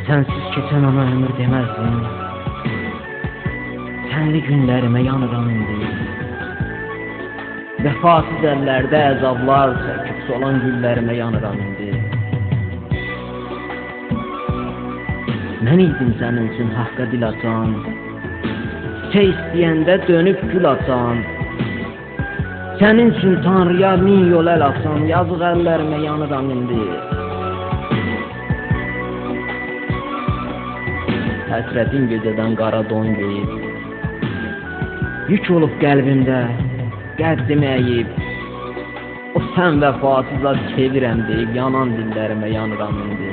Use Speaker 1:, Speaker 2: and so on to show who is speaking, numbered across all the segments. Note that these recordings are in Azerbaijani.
Speaker 1: Sensiz keçen ana ömür demezdim. Senli günlerime yanıram indi. Vefasız ellerde əzablar çəkib solan güllerime yanıram indi. Mən idim sənin üçün haqqa dil açan, çiçək istəyəndə dönüb gül açan, sənin üçün Tanrıya min yol əl açan, yazıq əllərimə yanıram indi. Həsrətin gecədən qara don geyib, yük olub qəlbimdə, qəddimi əyib, o sən vəfasızla çevirəm deyib, yanan dillərimə yanıram indi.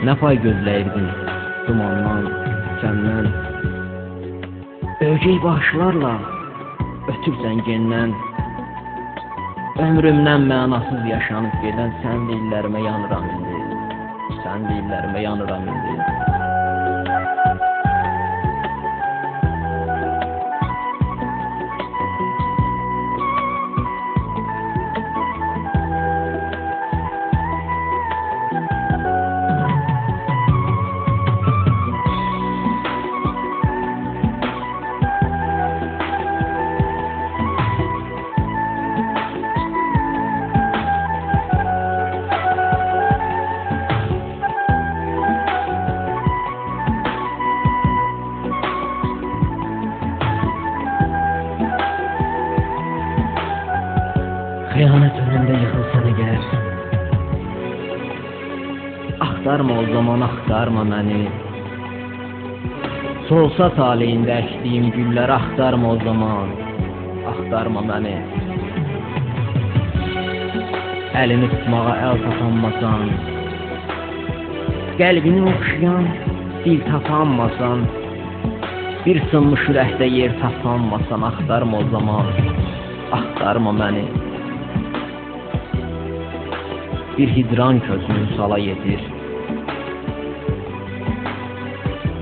Speaker 1: Nə pay gözləyirdin dumandan, səndən, ögey başlarla ötürsən gendən, ömrümdən mənasız yaşanıb gedən sən dillərimə yanıram indi. Sən dillərimə yanıram indi. Xəyanət önündə yıxılsan əgər, axtarma o zaman, axtarma məni. Solsa taleyində əkdiyim güllər, axtarma o zaman, axtarma məni. Əlini tutmağa əl tapanmasan, qəlbini oxşayan dil tapanmasan, bir sınmış ürəkdə yer tapanmasan, axtarma o zaman, axtarma məni. Bir hidran közünü sala yedir,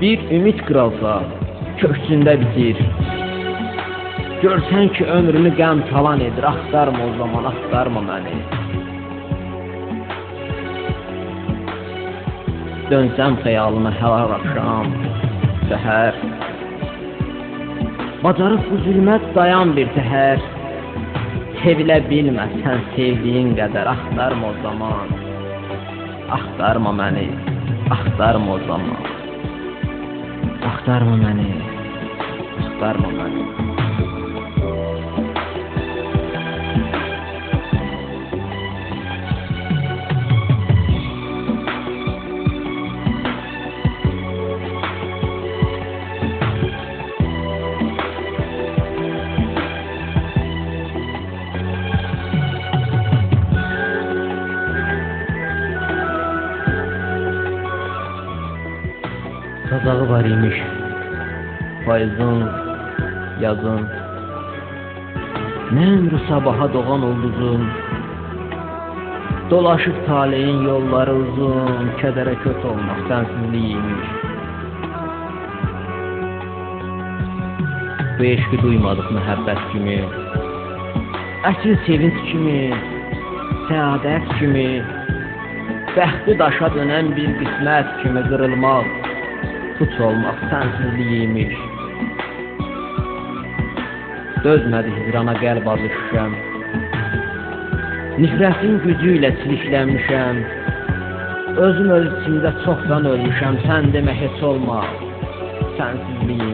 Speaker 1: bir ümid qıralsa köksündə bitir. Görsən ki ömrünü qəm talan edir, axtarma o zaman, axtarma məni. Dönsəm xəyalına həlar axşam, səhər, bacarıb bu zülmət dayan bir təhər. Sevilə bilməsən sevdiyin qədər, axtarma o zaman, axtarma məni, axtarma o zaman, axtarma məni, axtarma məni. Sazağı var imiş, payızın, yazın, nə ömrü sabaha doğan ulduzun, dolaşıb taleyin yolları uzun, kədərə köt olmaq sənsizlik imiş. Bu eşqi duymadıq məhəbbət kimi, əsil sevinç kimi, səadət kimi, bəxti daşa dönən bir qismət kimi qırılmaq, puç olmaq sənsizliyiymiş. Dözmədi hicrana qəlb azı şüşəm, nifrətin gücü ilə çiliklənmişəm, özüm öz içimdə çoxdan ölmüşəm, sən demə heç olma sənsizliyiymiş.